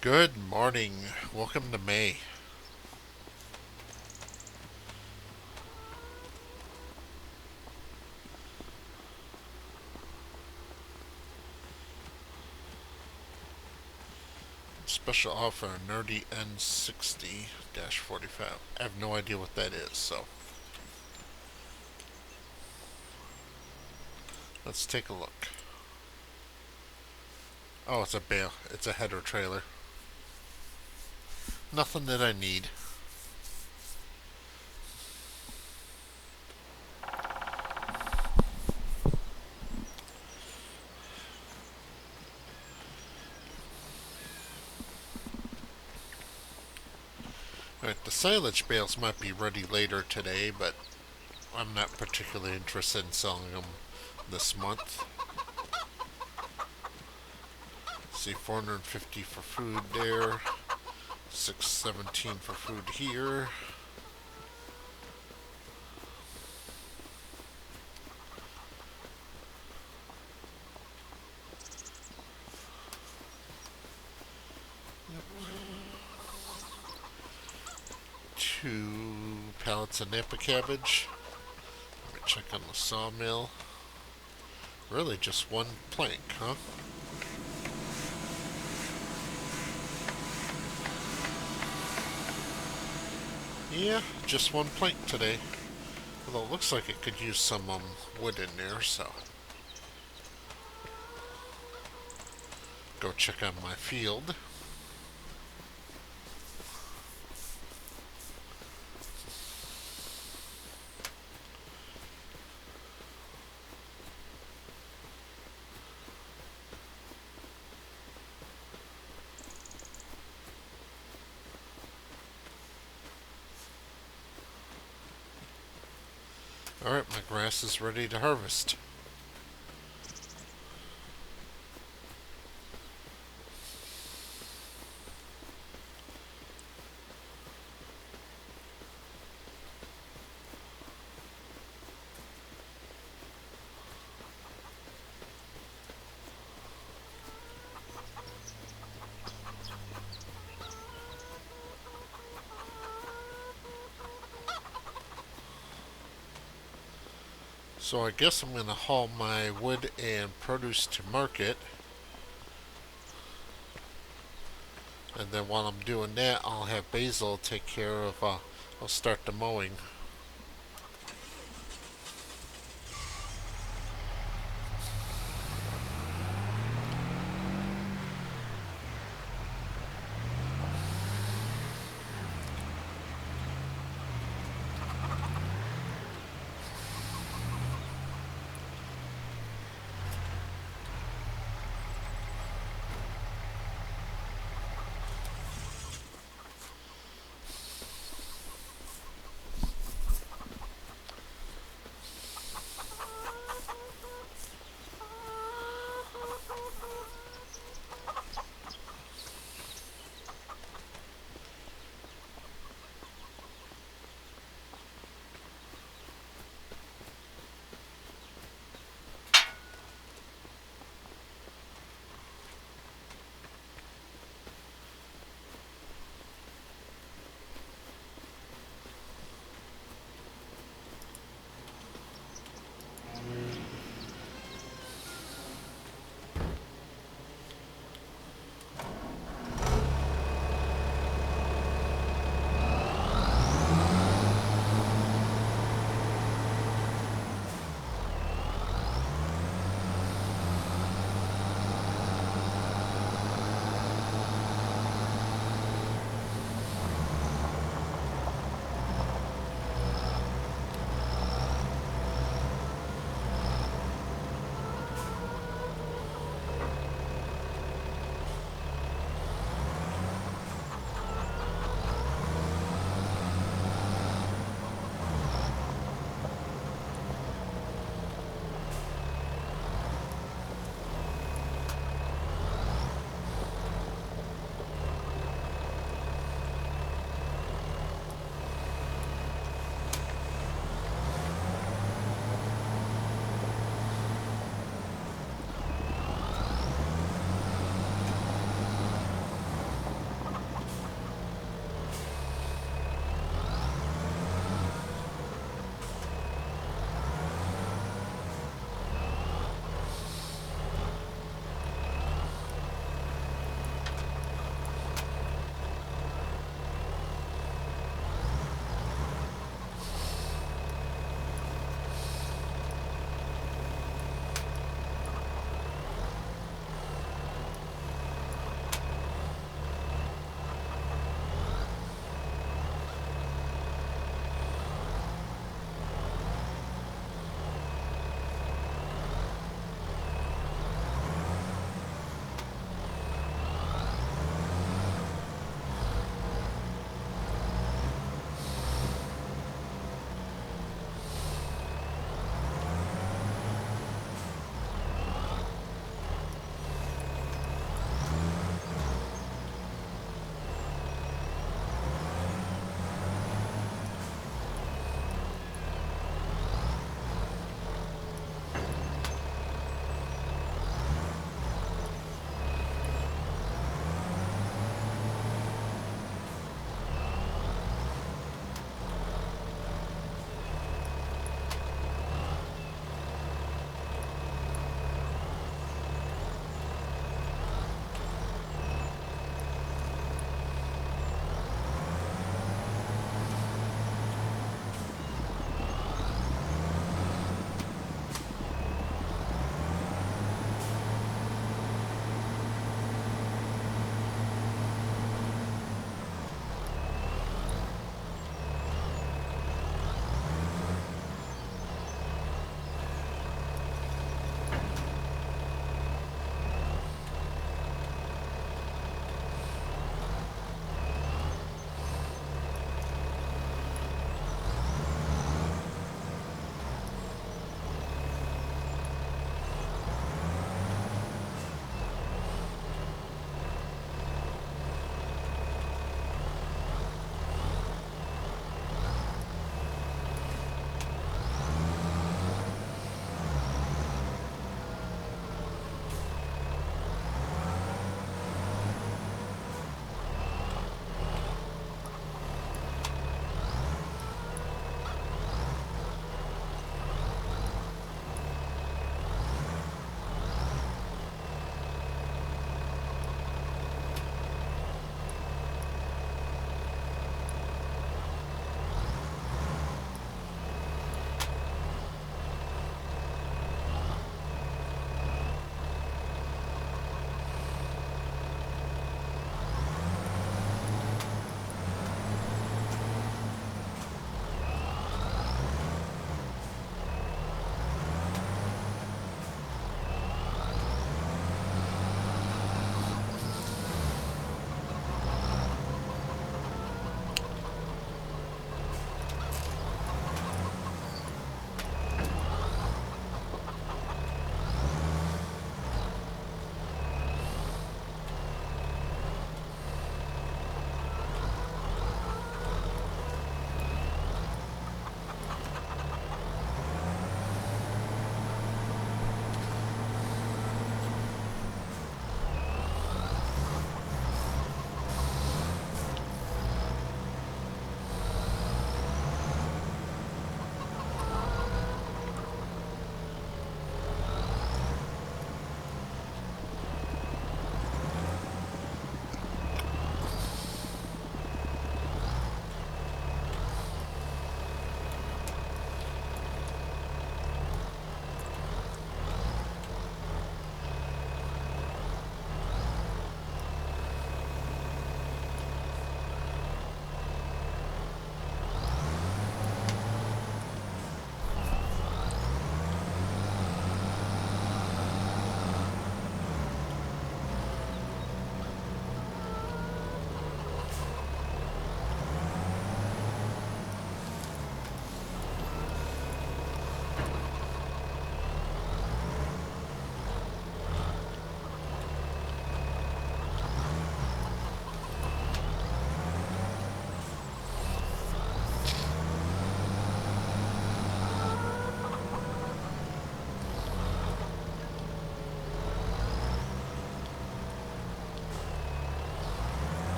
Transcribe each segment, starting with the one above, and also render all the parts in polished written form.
Good morning. Welcome to May. Special offer Nerdy N60 45. I have no idea what that is, so let's take a look. Oh, it's a bale. It's a header trailer. Nothing that I need. Alright, the silage bales might be ready later today, but I'm not particularly interested in selling them this month. See, 450 for food there. 617 for food here. Two pallets of Napa cabbage. Let me check on the sawmill. Really, just one plank, huh? Yeah, just one plank today. Although it looks like it could use some wood in there, so go check on my field. Alright, my grass is ready to harvest. So I guess I'm going to haul my wood and produce to market. And then while I'm doing that, I'll have Basil take care of, I'll start the mowing.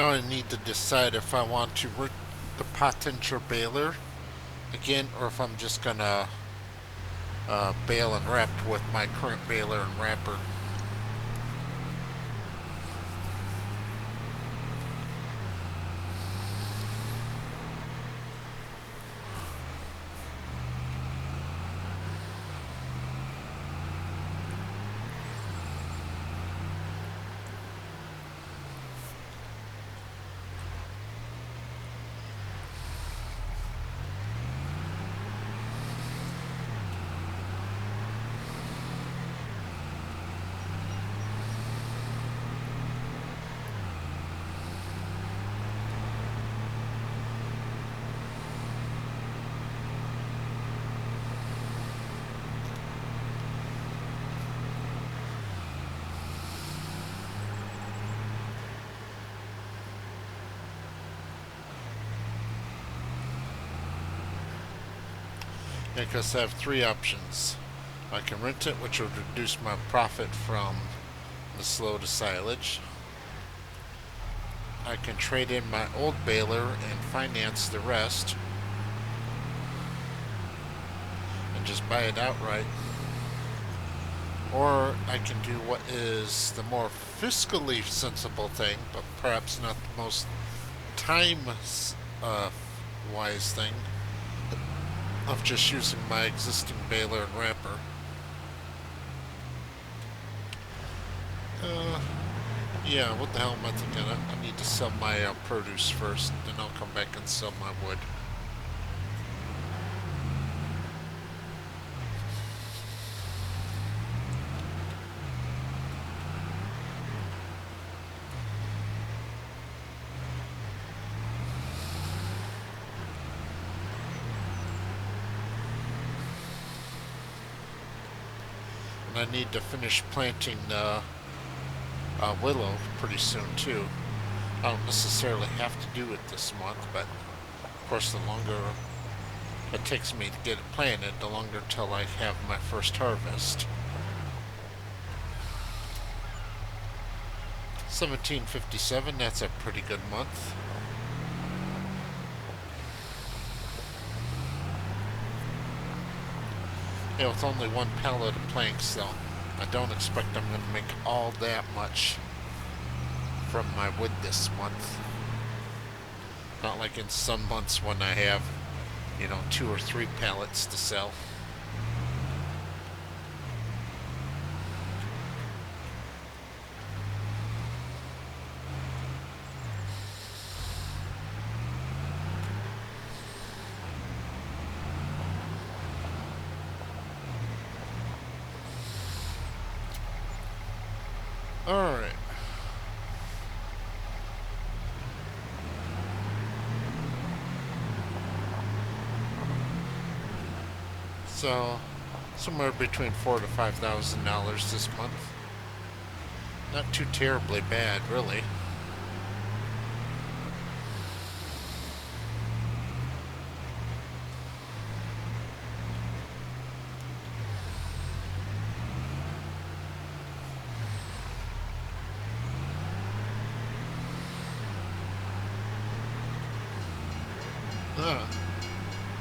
Now I need to decide if I want to rig the potential baler again, or if I'm just gonna bale and wrap with my current baler and wrapper. Because I have three options. I can rent it, which would reduce my profit from the slow to silage. I can trade in my old baler and finance the rest and just buy it outright. Or I can do what is the more fiscally sensible thing, but perhaps not the most time-wise thing, of just using my existing baler and wrapper. Yeah, what the hell am I thinking? I need to sell my produce first, then I'll come back and sell my wood. And I need to finish planting the willow pretty soon too. I don't necessarily have to do it this month, but of course the longer it takes me to get it planted, the longer till I have my first harvest. 1757, that's a pretty good month. Yeah, with only one pallet of planks though. I don't expect I'm going to make all that much from my wood this month. Not like in some months when I have, 2 or 3 pallets to sell. Alright. So, somewhere between $4,000 to $5,000 this month. Not too terribly bad, really.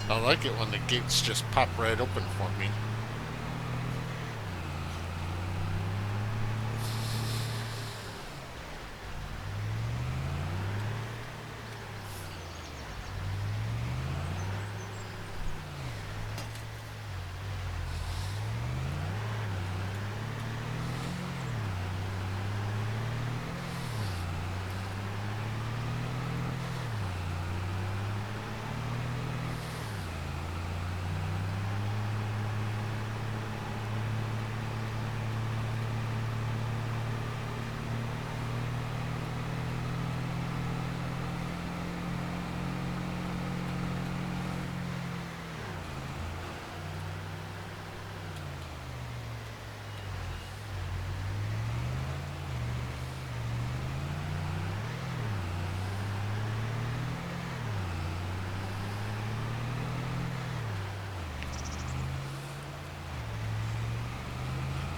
I like it when the gates just pop right open for me.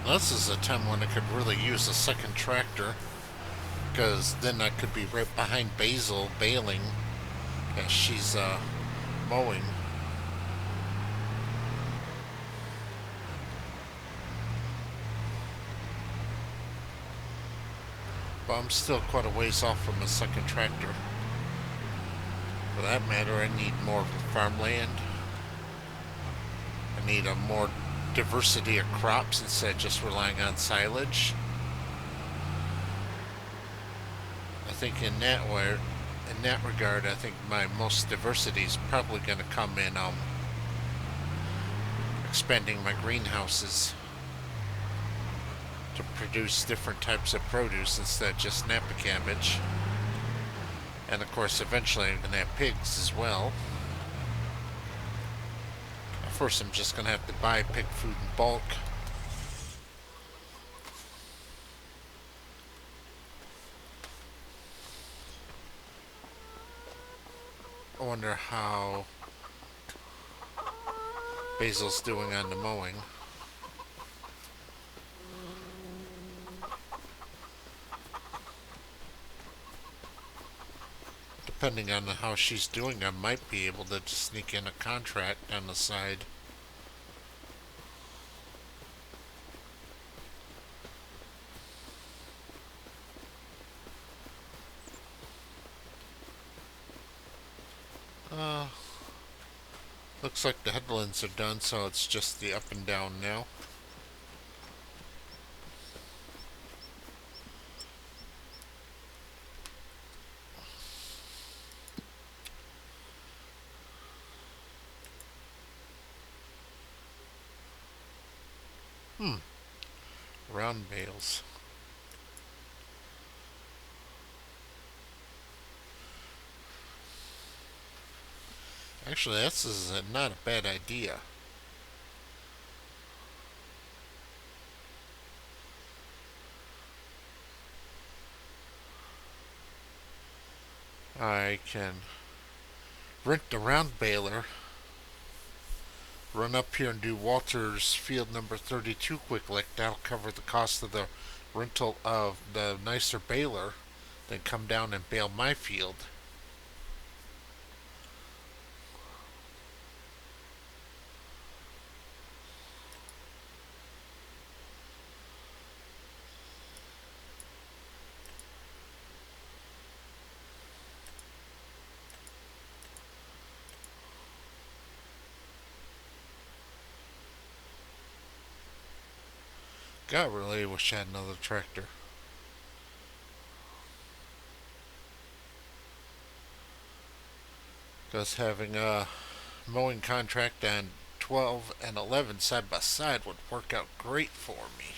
This is a time when I could really use a second tractor. because then I could be right behind Basil baling as she's mowing. But I'm still quite a ways off from a second tractor. For that matter, I need more farmland. I need a more diversity of crops instead of just relying on silage. I think in that regard, I think my most diversity is probably going to come in expanding my greenhouses to produce different types of produce instead of just Napa cabbage. And of course, eventually I'm going to have pigs as well. First, I'm just going to have to buy pig food in bulk. I wonder how Basil's doing on the mowing. Depending on how she's doing, I might be able to sneak in a contract on the side. Uh, Looks like the headlands are done, so it's just the up and down now. Round bales. Actually, this is not a bad idea. I can rent the round baler, run up here and do Walter's field number 32 quick lick. That'll cover the cost of the rental of the nicer baler. Then come down and bale my field. God, really wish I had another tractor. Because having a mowing contract on 12 and 11 side by side would work out great for me.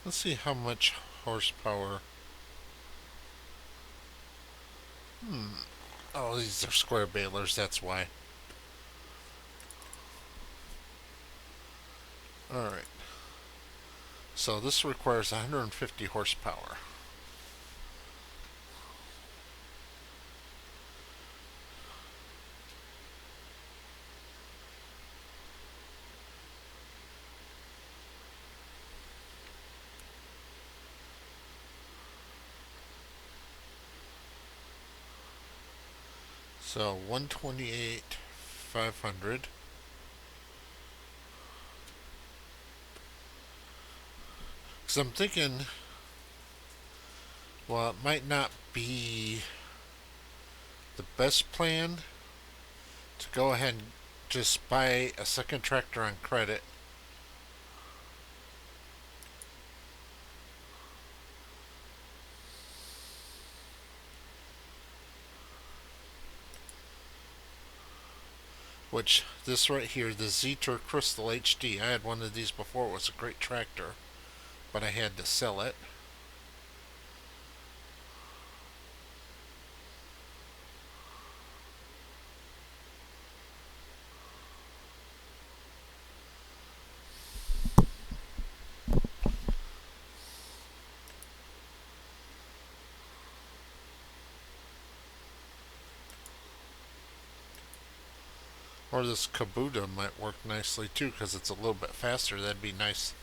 Let's see how much horsepower. Oh, these are square balers, that's why. Alright. So this requires 150 horsepower. So 128, 500. Because I'm thinking, well, it might not be the best plan to go ahead and just buy a second tractor on credit. Which, this right here, the Zetor Crystal HD, I had one of these before. It was a great tractor, but I had to sell it. Or this Kubota might work nicely too, because it's a little bit faster. That'd be nice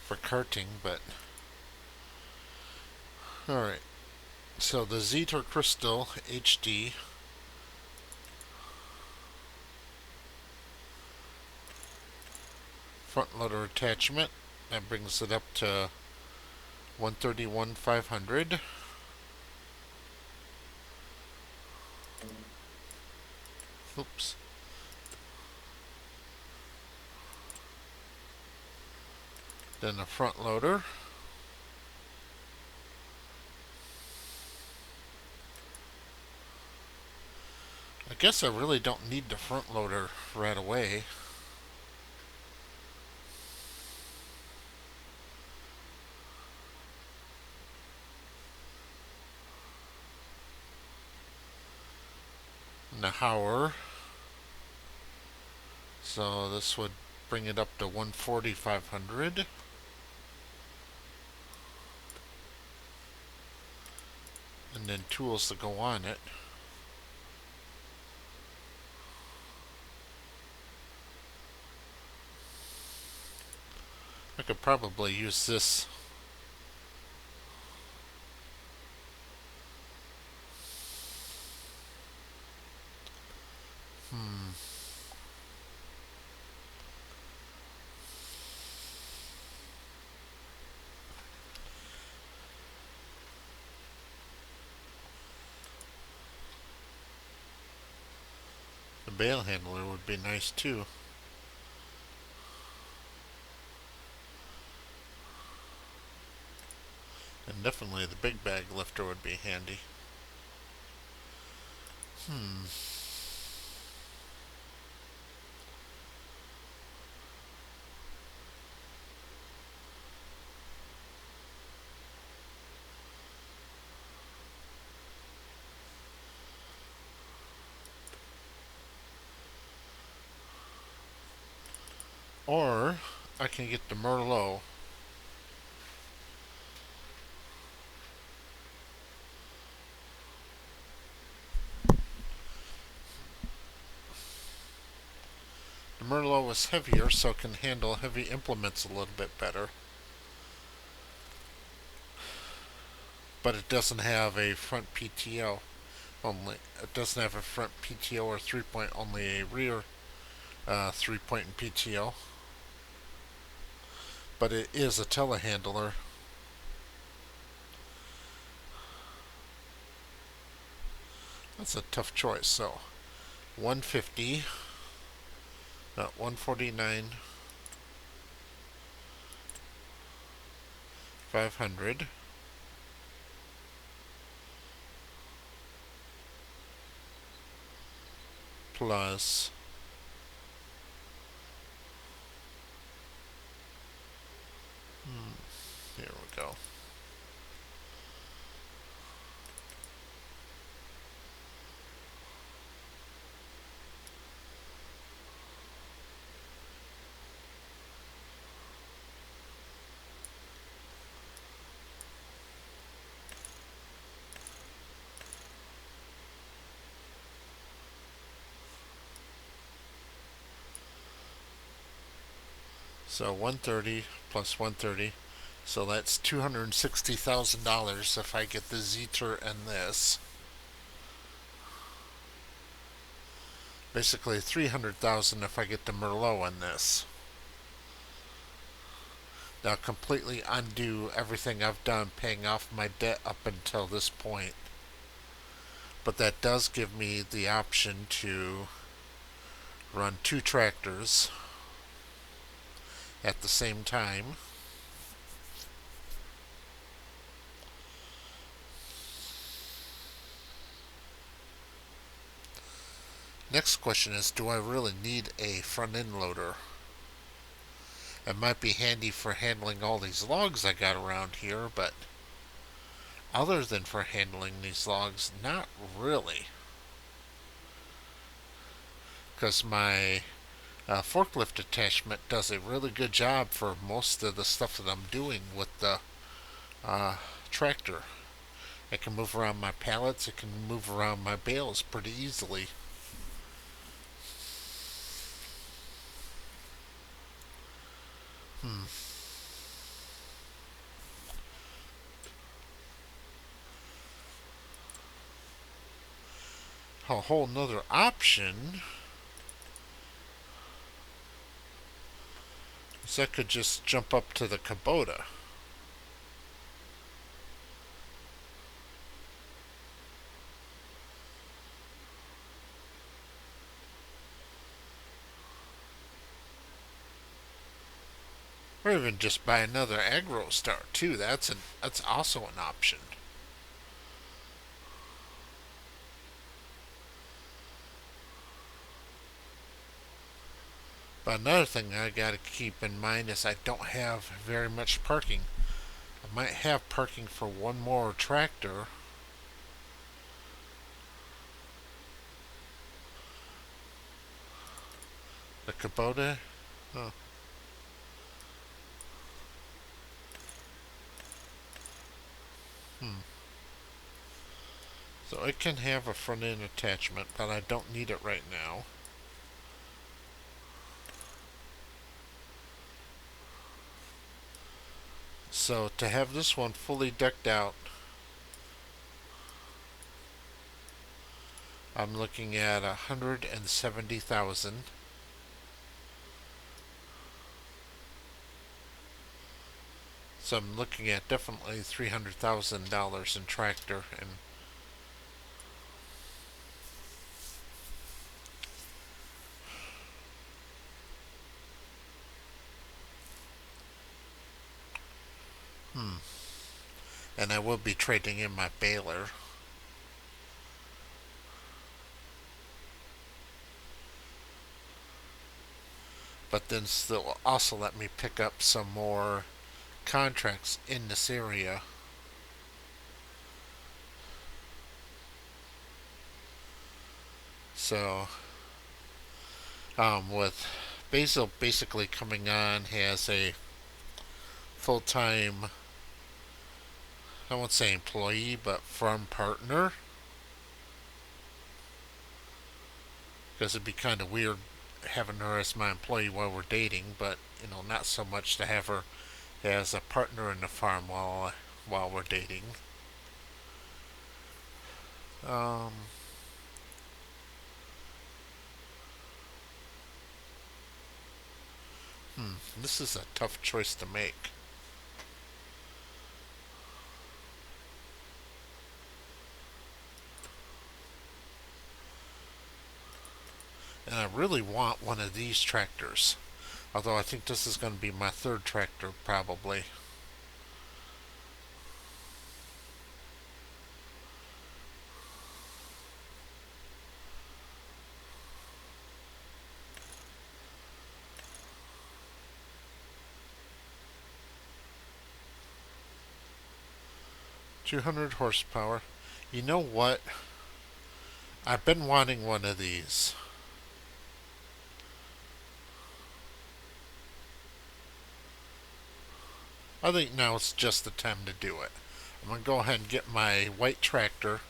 for karting, but... Alright, so the Zetor Crystal HD. Front loader attachment. That brings it up to 131,500. Oops. Then the front loader. I guess I really don't need the front loader right away. And the Hauer. So this would bring it up to 140,500. And then tools to go on it. I could probably use this. The bail handler would be nice too. And definitely the big bag lifter would be handy. Or I can get the Merlot. The Merlot was heavier, so it can handle heavy implements a little bit better. But it doesn't have a front PTO. Only it doesn't have a front PTO or 3-point, only a rear 3-point PTO. But it is a telehandler. That's a tough choice. So 150, not 149, 500. Plus here we go. So 130 plus 130. So that's $260,000 if I get the Zetor and this. Basically 300,000 if I get the Merlot and this. Now completely undo everything I've done paying off my debt up until this point. But that does give me the option to run two tractors at the same time. Next question is, do I really need a front end loader? It might be handy for handling all these logs I got around here, but other than for handling these logs, not really. Because my forklift attachment does a really good job for most of the stuff that I'm doing with the uh, tractor. It can move around my pallets, it can move around my bales pretty easily. Hmm. A whole nother option is I could just jump up to the Kubota. Or even just buy another AgroStar too. That's also an option. But another thing I gotta keep in mind is I don't have very much parking. I might have parking for one more tractor. The Kubota. Oh. Hmm. So it can have a front end attachment, but I don't need it right now. So to have this one fully decked out, I'm looking at 170,000. So I'm looking at definitely $300,000 in tractor and hmm. And I will be trading in my baler. But then still also let me pick up some more contracts in this area. So with Basil basically coming on as a full-time, I won't say employee, but farm partner, because it'd be kind of weird having her as my employee while we're dating, but not so much to have her as a partner in the farm while we're dating. Um, this is a tough choice to make. And I really want one of these tractors. Although I think this is going to be my third tractor, probably. $200 horsepower. You know what? I've been wanting one of these. I think now it's just the time to do it. I'm going to go ahead and get my white tractor.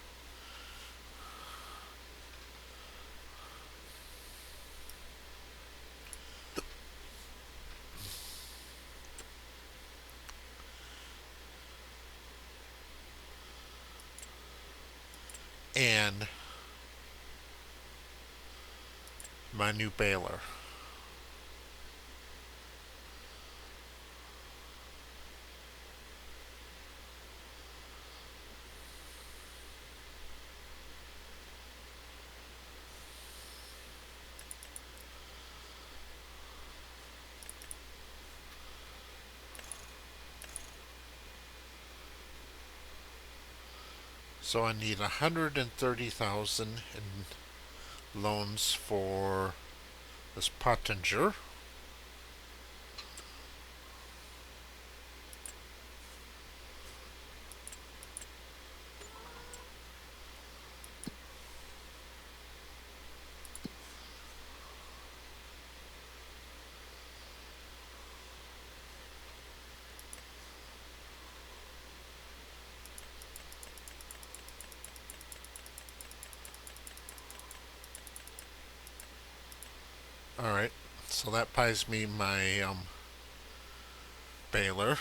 And my new baler. So I need 130,000 in loans for this Pottinger. Alright, so that buys me my baler.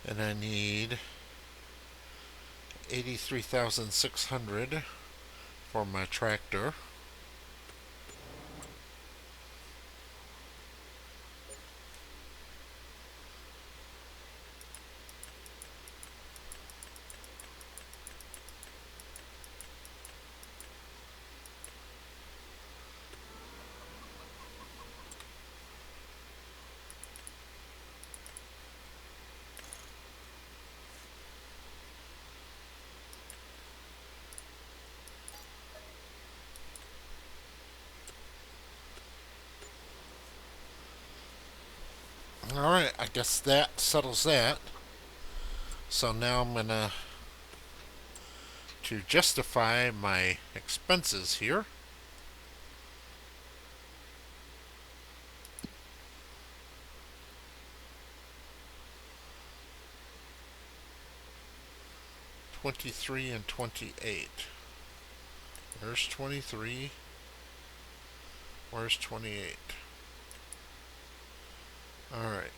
And I need 83,600 for my tractor. Alright, I guess that settles that. So now I'm gonna to justify my expenses here. $23 and $28. Where's 23? Where's 28? Alright.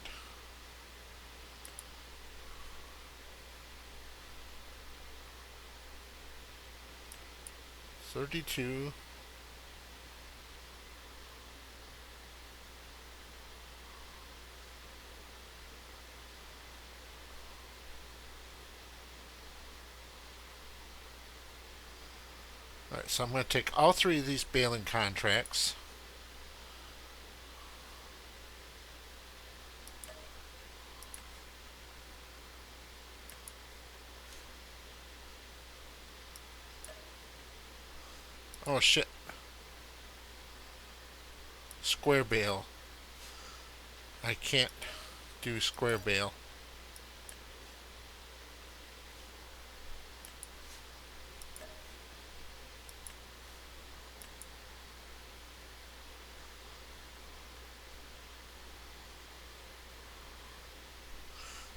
$32. Alright, so I'm going to take all three of these baling contracts. Oh shit. Square bale. I can't do square bale.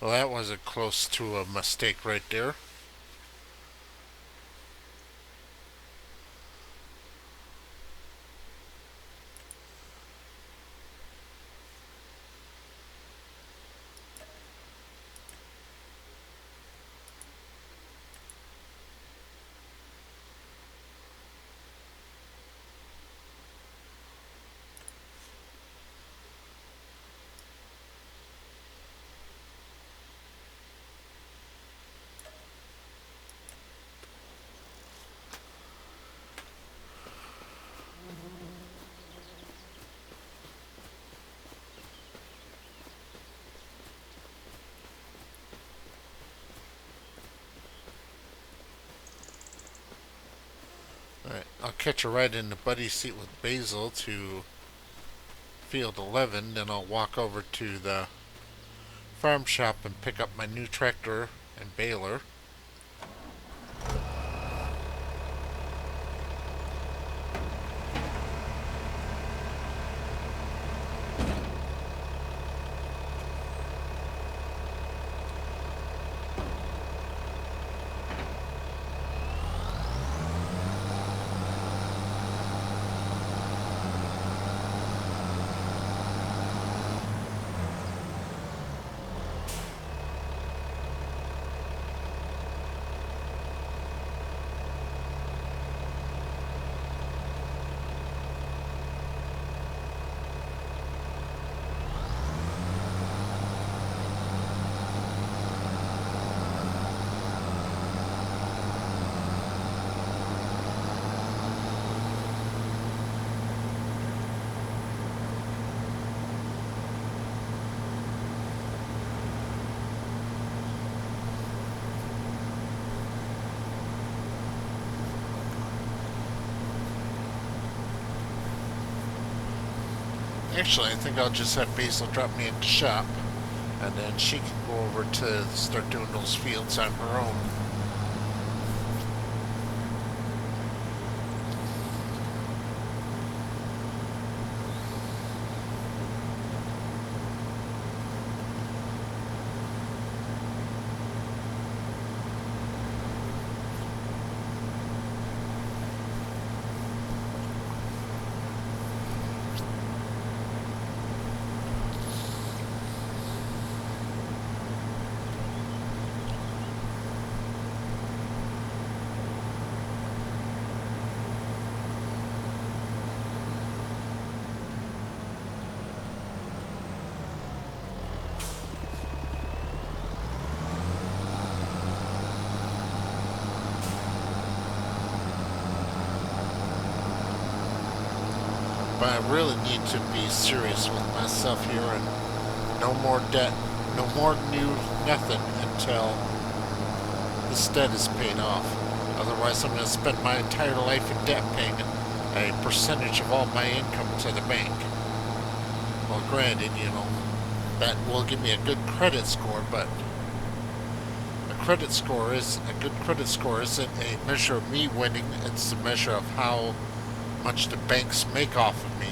Well, that wasn't close to a mistake right there. Alright, I'll catch a ride in the buddy seat with Basil to field 11, then I'll walk over to the farm shop and pick up my new tractor and baler. Actually, I think I'll just have Basil drop me into shop, and then she can go over to start doing those fields on her own. But I really need to be serious with myself here and no more debt, no more new nothing until this debt is paid off. Otherwise, I'm going to spend my entire life in debt paying a percentage of all my income to the bank. Well, granted, that will give me a good credit score, but a good credit score isn't a measure of me winning. It's a measure of how much the banks make off of me.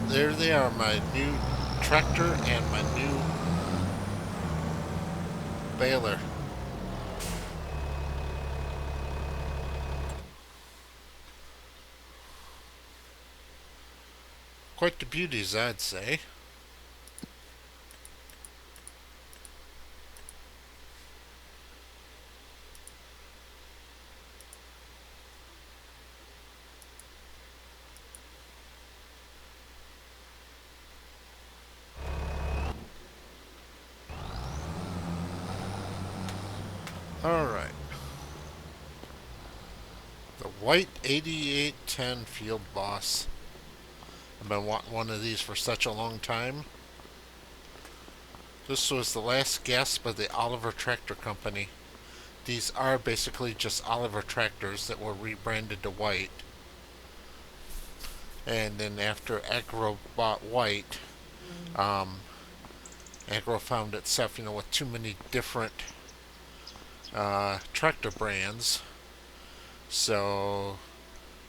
There they are, my new tractor and my new baler. Quite the beauties, I'd say. Alright. The white 8810 Field Boss. I've been wanting one of these for such a long time. This was the last gasp of the Oliver Tractor Company. These are basically just Oliver tractors that were rebranded to white. And then after Agro bought white, Agro found itself, with too many different tractor brands. So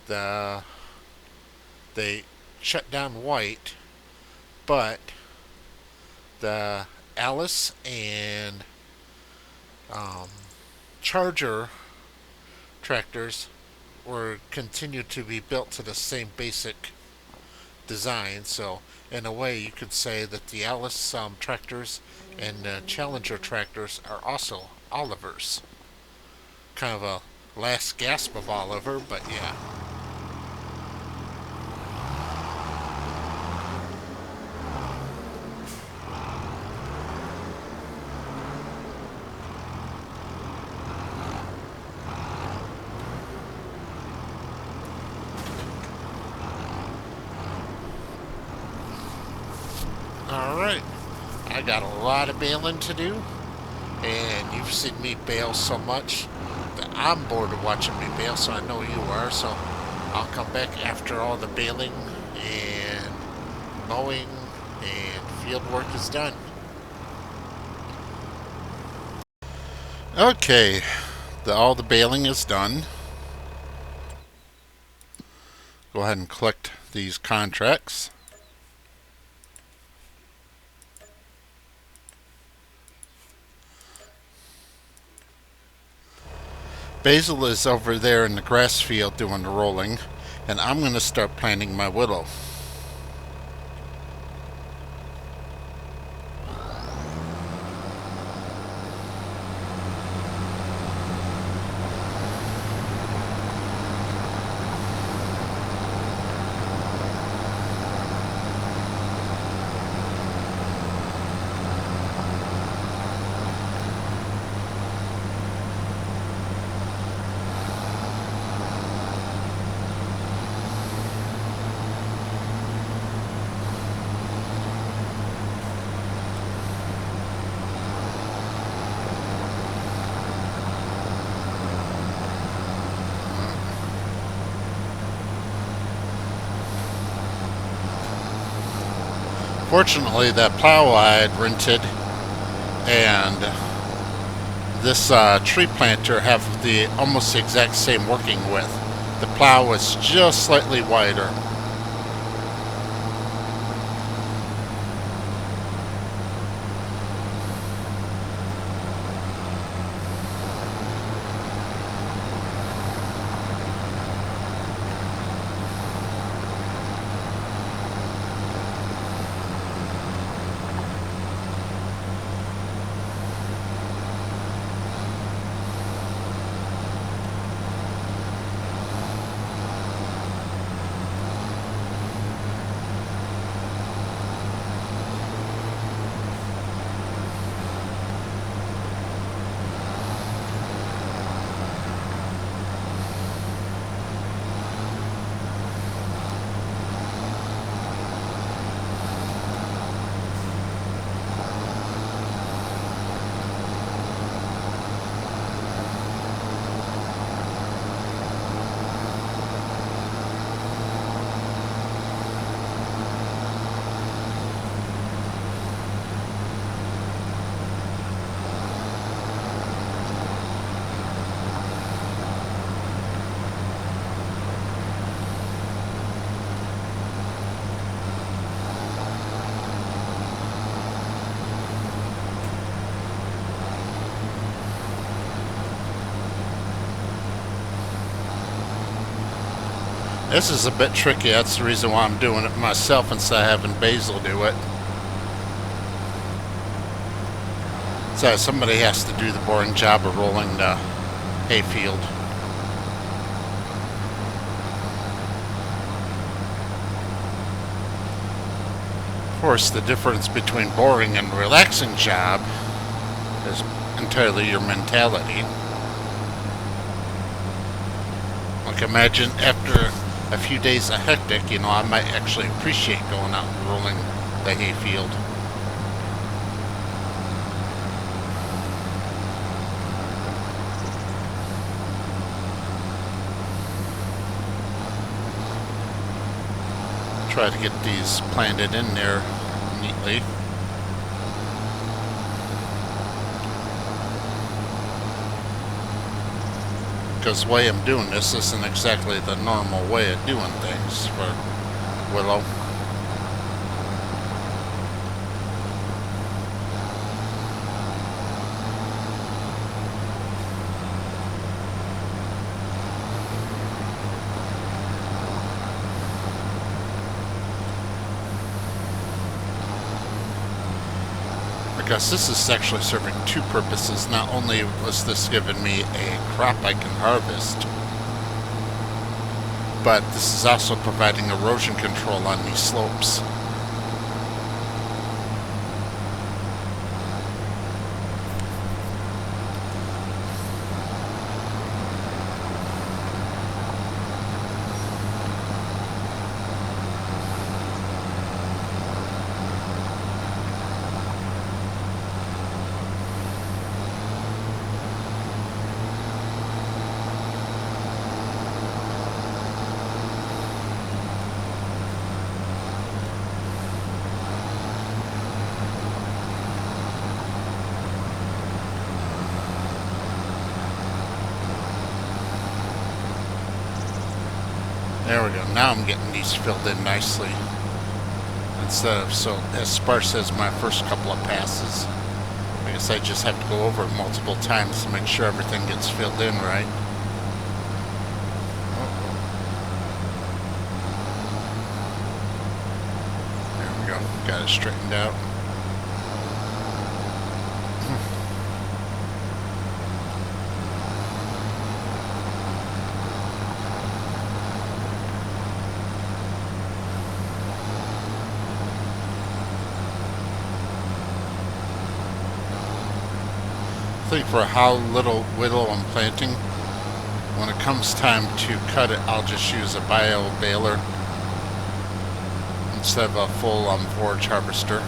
they shut down white, but the Alice and Charger tractors were continued to be built to the same basic design. So in a way, you could say that the Alice tractors and Challenger tractors are also Olivers. Kind of a last gasp of Oliver, but yeah. Alright, I got a lot of baling to do, and you've seen me bale so much that I'm bored of watching me bale, so I know you are, so I'll come back after all the baling and mowing and field work is done. Okay, all the baling is done. Go ahead and collect these contracts. Basil is over there in the grass field doing the rolling, and I'm going to start planting my willow. Fortunately, that plow I had rented and this tree planter have the almost exact same working width. The plow was just slightly wider. This is a bit tricky. That's the reason why I'm doing it myself instead of having Basil do it. So somebody has to do the boring job of rolling the hayfield. Of course, the difference between boring and relaxing job is entirely your mentality. Like imagine after a few days of hectic, I might actually appreciate going out and rolling the hayfield. Try to get these planted in there neatly. Because the way I'm doing this isn't exactly the normal way of doing things for willow. Because this is actually serving two purposes. Not only was this giving me a crop I can harvest, but this is also providing erosion control on these slopes. There we go. Now I'm getting these filled in nicely. Instead of so as sparse as my first couple of passes. I guess I just have to go over it multiple times to make sure everything gets filled in right. There we go. Got it straightened out. I think for how little willow I'm planting, when it comes time to cut it, I'll just use a bio baler instead of a full forage harvester.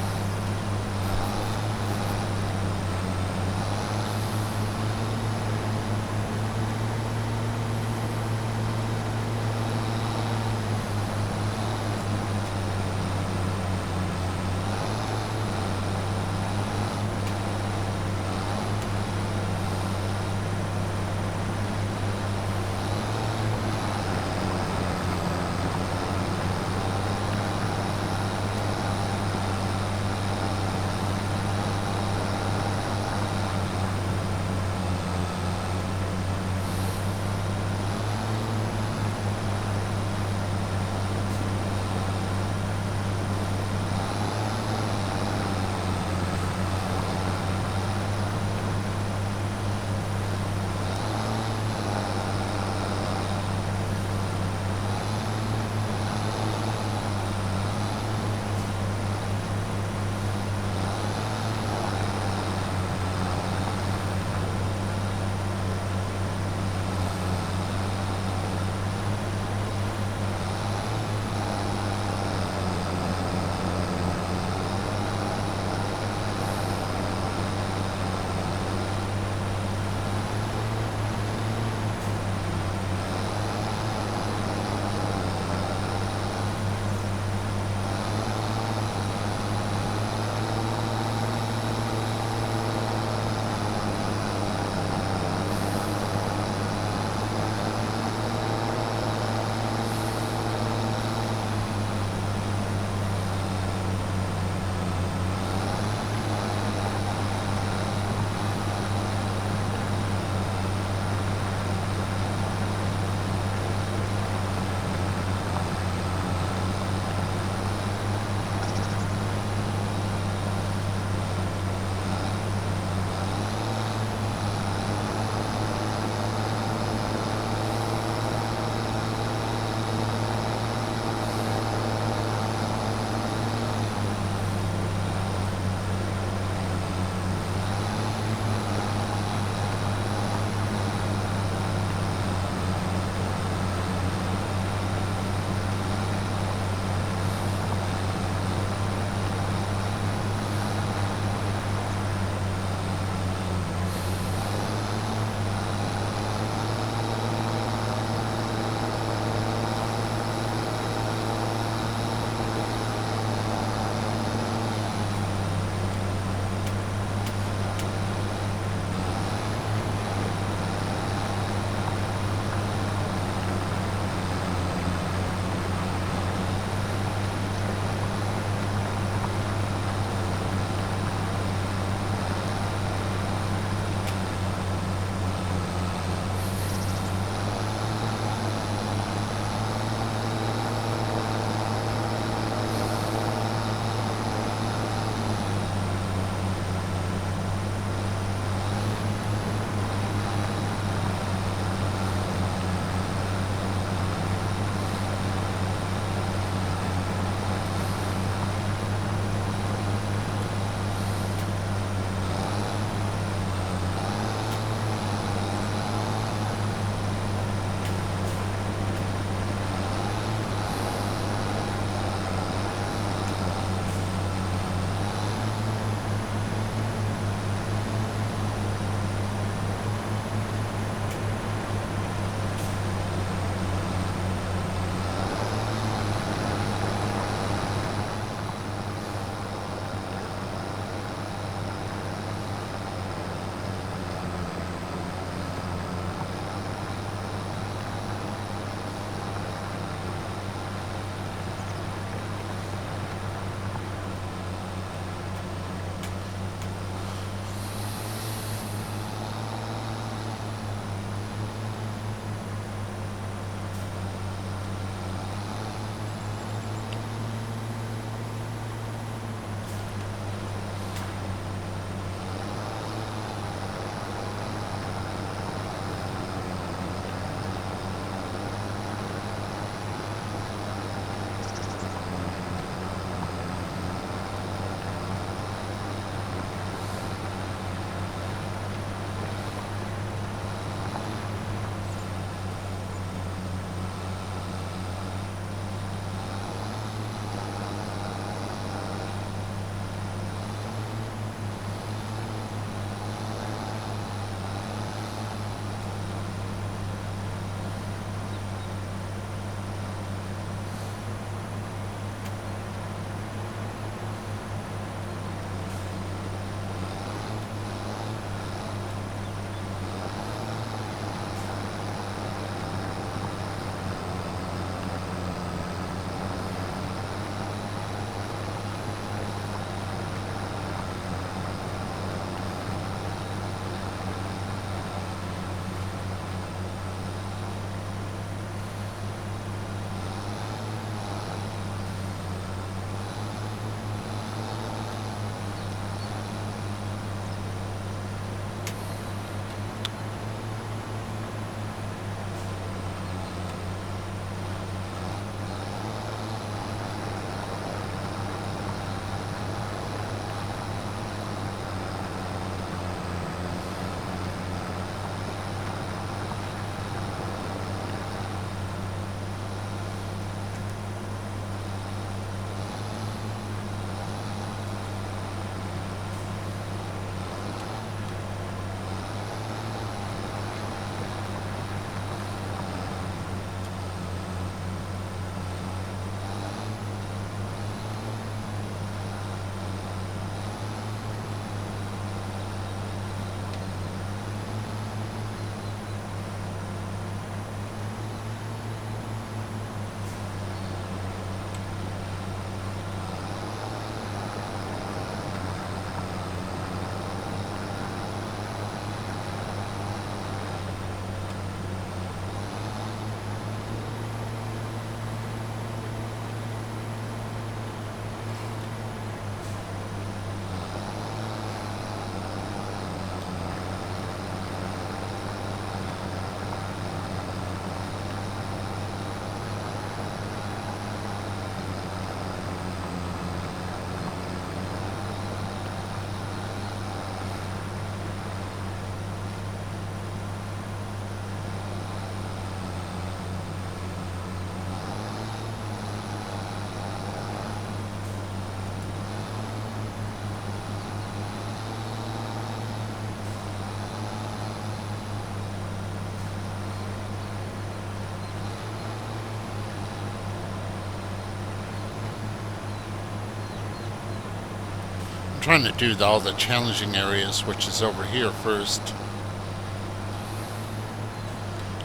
trying to do all the challenging areas, which is over here first.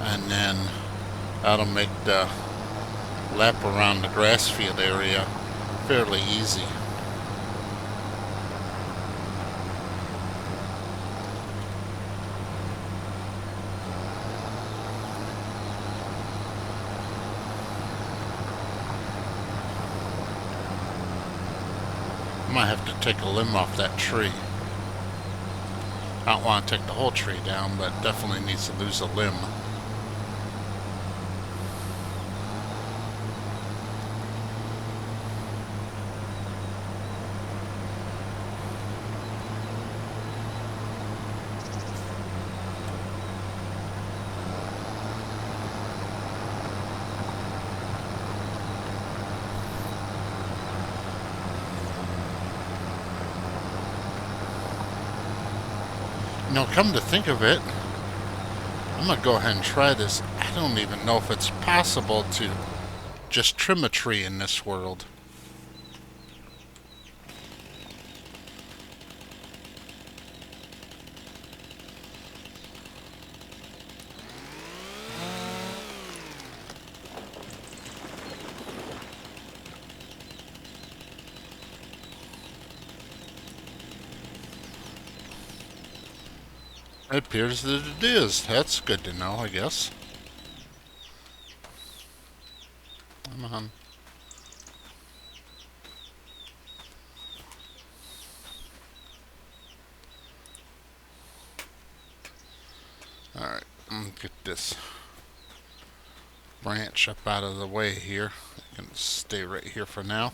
And then that'll make the lap around the grass field area fairly easy. I might have to take a limb off that tree. I don't want to take the whole tree down, but definitely needs to lose a limb. Now, come to think of it, I'm going to go ahead and try this. I don't even know if it's possible to just trim a tree in this world. It appears that it is. That's good to know, I guess. Come on. Alright, I'm gonna get this branch up out of the way here. I can stay right here for now.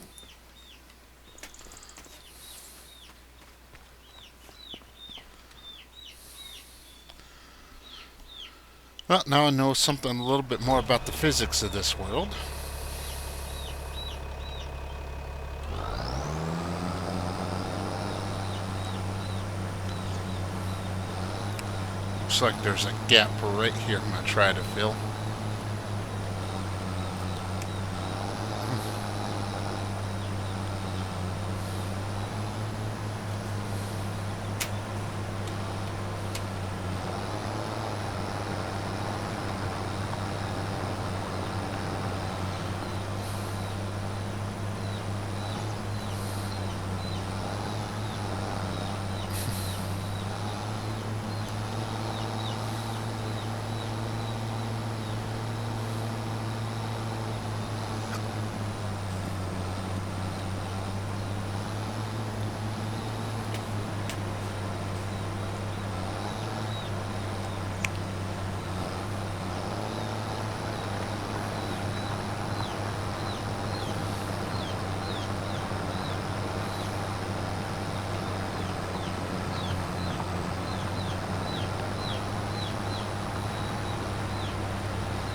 Well, now I know something a little bit more about the physics of this world. Looks like there's a gap right here I'm going to try to fill.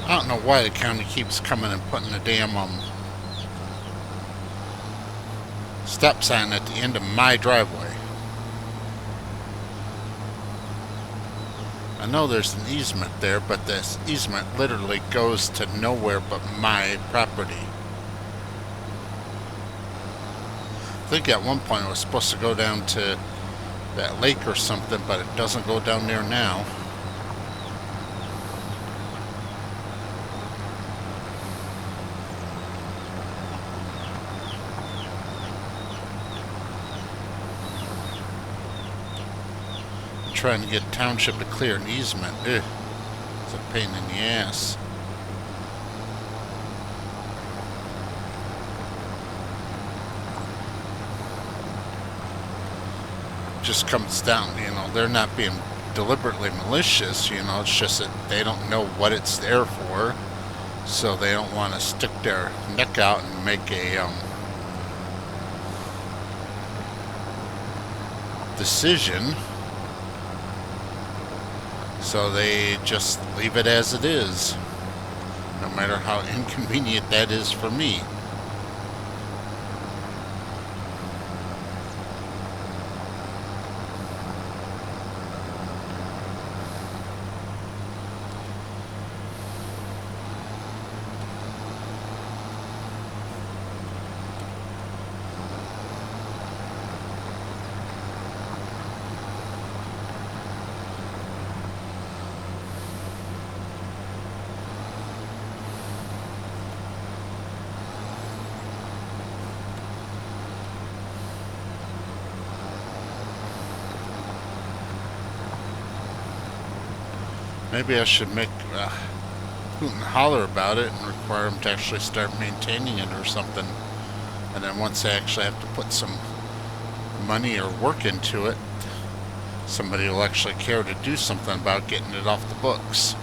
I don't know why the county keeps coming and putting a damn stop sign at the end of my driveway. I know there's an easement there, but this easement literally goes to nowhere but my property. I think at one point it was supposed to go down to that lake or something, but it doesn't go down there now. Trying to get township to clear an easement. Ugh, it's a pain in the ass. Just comes down, you know, they're not being deliberately malicious, you know, it's just that they don't know what it's there for, so they don't want to stick their neck out and make a decision. So they just leave it as it is, no matter how inconvenient that is for me. Maybe I should make hoot and holler about it and require them to actually start maintaining it or something. And then once they actually have to put some money or work into it, somebody will actually care to do something about getting it off the books.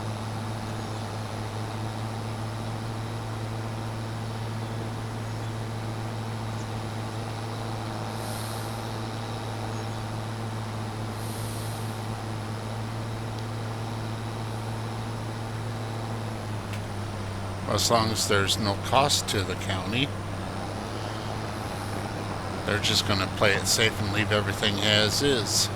As long as there's no cost to the county, they're just going to play it safe and leave everything as is.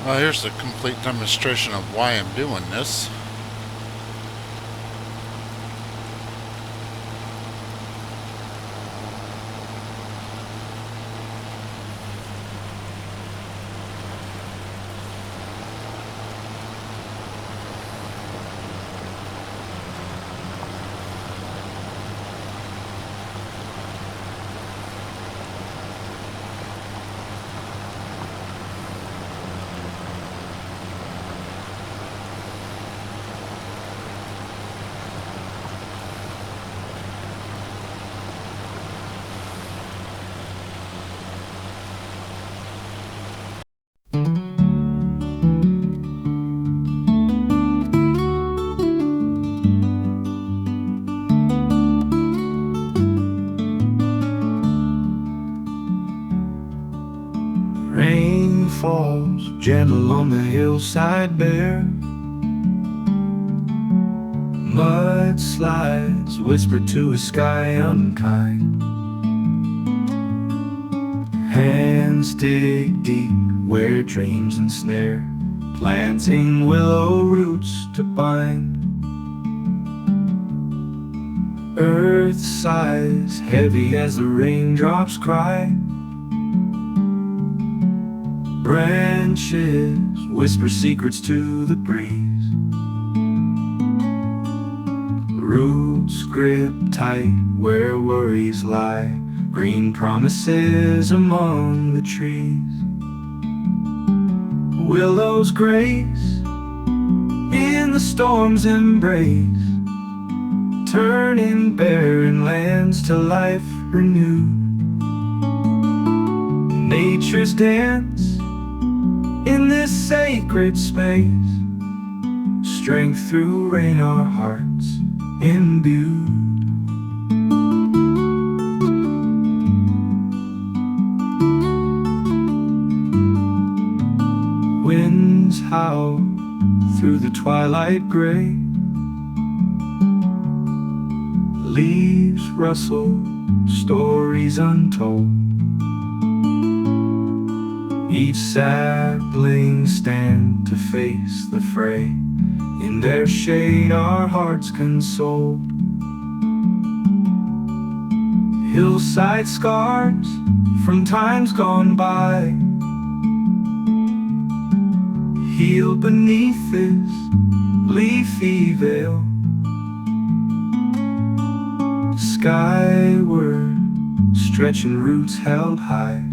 Well, here's a complete demonstration of why I'm doing this. gentle on the hillside bare. Mudslides whisper to a sky unkind. Hands dig deep where dreams ensnare, planting willow roots to bind. Earth sighs heavy as the raindrops cry. Branches whisper secrets to the breeze. Roots grip tight where worries lie, green promises among the trees. Willows grace in the storm's embrace, turning barren lands to life renewed. Nature's dance in this sacred space, strength through rain our hearts imbued. Winds howl through the twilight gray, leaves rustle, stories untold. Each sapling stand to face the fray, in their shade our hearts consoled. Hillside scars from times gone by, heal beneath this leafy veil. Skyward, stretching roots held high,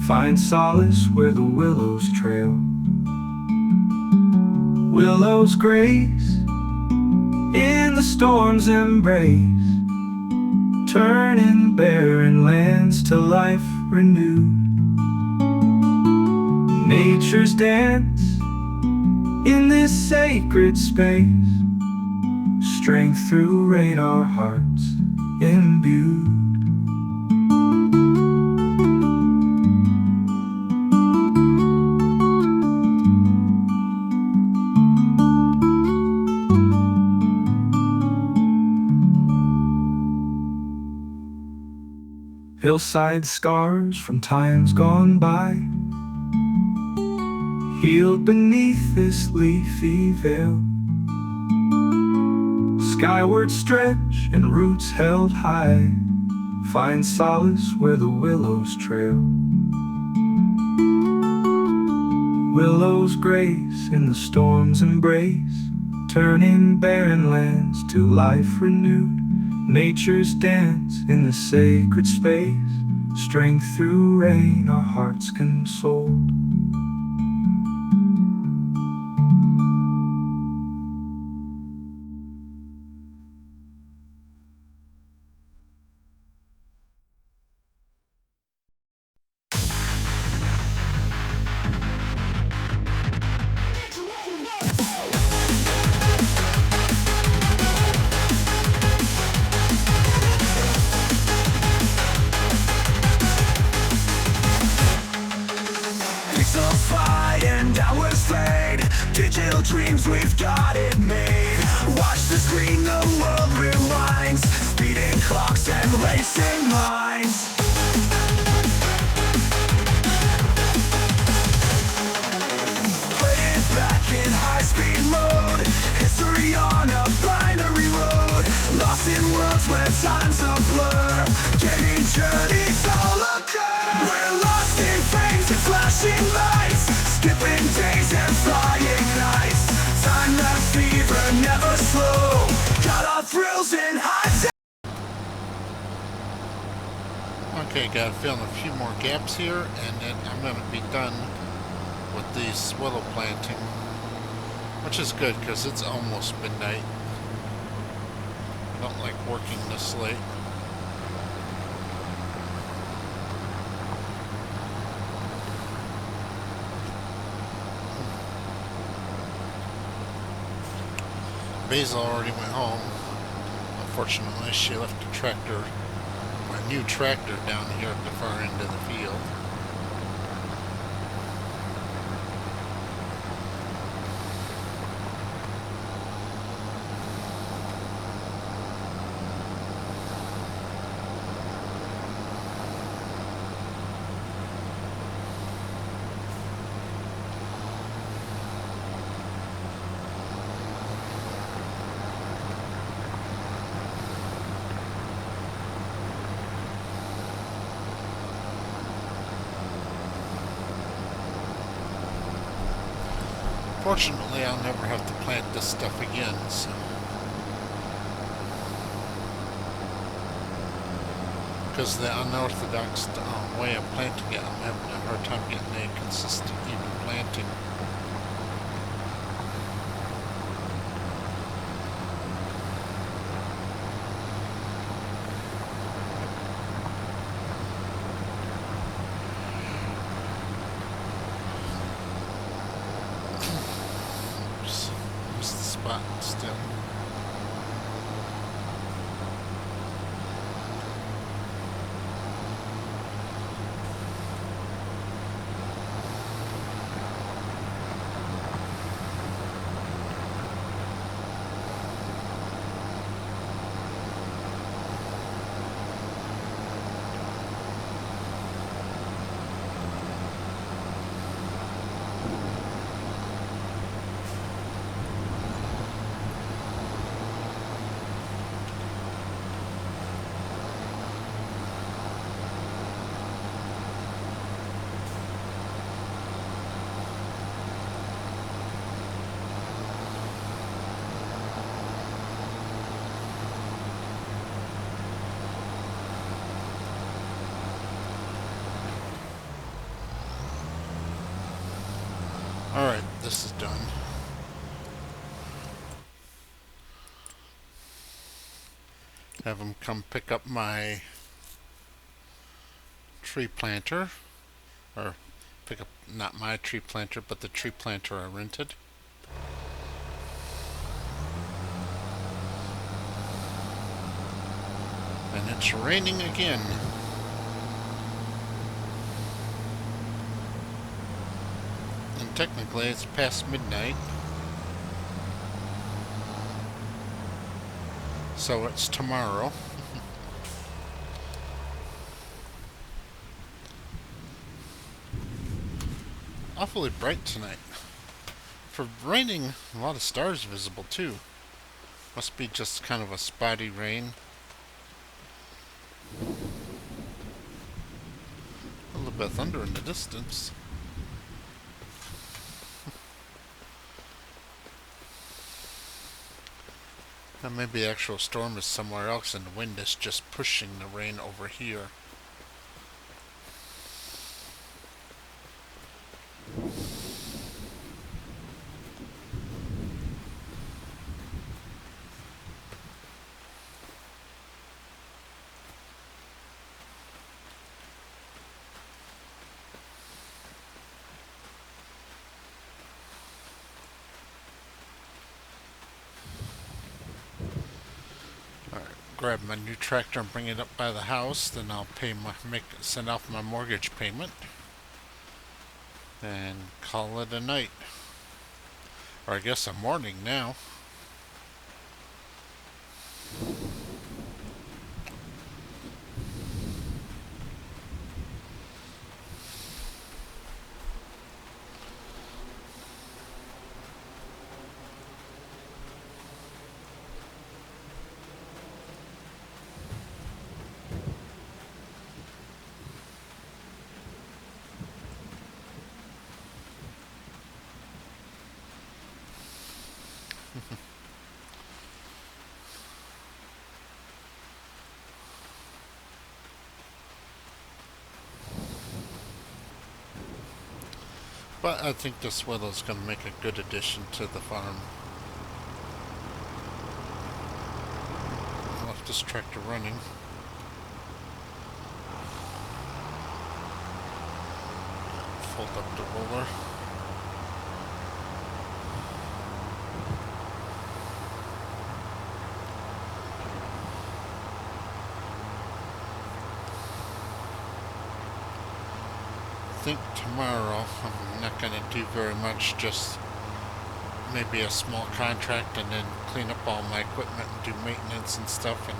find solace where the willows trail. Willows grace in the storm's embrace, turning barren lands to life renewed. Nature's dance in this sacred space, strength through rain our hearts imbued. Hillside scars from times gone by, healed beneath this leafy veil. Skyward stretch and roots held high, find solace where the willows trail. Willows grace in the storm's embrace, turning barren lands to life renewed. Nature's dance in the sacred space, strength through rain our hearts consoled. Pixelified and downwards fade, digital dreams, we've got it made. Watch the screen, the world rewinds, speeding clocks and racing minds. Play it back in high-speed mode, history on a binary road. Lost in worlds where time's a blur, gaming journeys all occur. We're lost in frames and flashing lights, skipping days and flying nights. Time left fever, never slow, got our thrills in high. Okay, gotta fill in a few more gaps here, and then I'm gonna be done with this willow planting, which is good because it's almost midnight. I don't like working this late. Basil already went home. Unfortunately, she left the tractor, my new tractor, down here at the far end of the field. Fortunately, I'll never have to plant this stuff again, so. Because the unorthodox way of planting it, I'm having a hard time getting a consistent, even planting. Oops, missed the spot still. Alright, this is done. Have them come pick up my tree planter. Or pick up, not my tree planter, but the tree planter I rented. And it's raining again. And technically it's past midnight. So it's tomorrow. Awfully bright tonight. For raining, a lot of stars visible too. Must be just kind of a spotty rain. A little bit of thunder in the distance. And maybe the actual storm is somewhere else and the wind is just pushing the rain over here. Grab my new tractor and bring it up by the house, then I'll send off my mortgage payment and call it a night. Or I guess a morning now. But I think this willow's going to make a good addition to the farm. I left this tractor running. Fold up the roller. I think tomorrow I'm not going to do very much, just maybe a small contract and then clean up all my equipment and do maintenance and stuff. And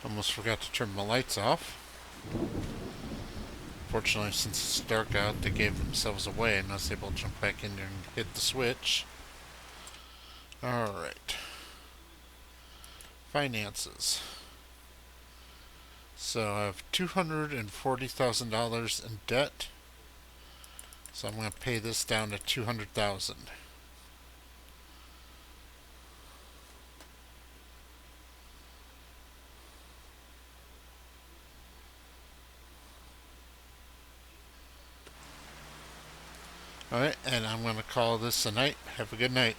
Almost forgot to turn my lights off. Fortunately, since it's dark out, they gave themselves away and I was able to jump back in there and hit the switch. Alright. Finances. So I have $240,000 in debt. So I'm going to pay this down to $200,000. Alright, and I'm going to call this a night. Have a good night.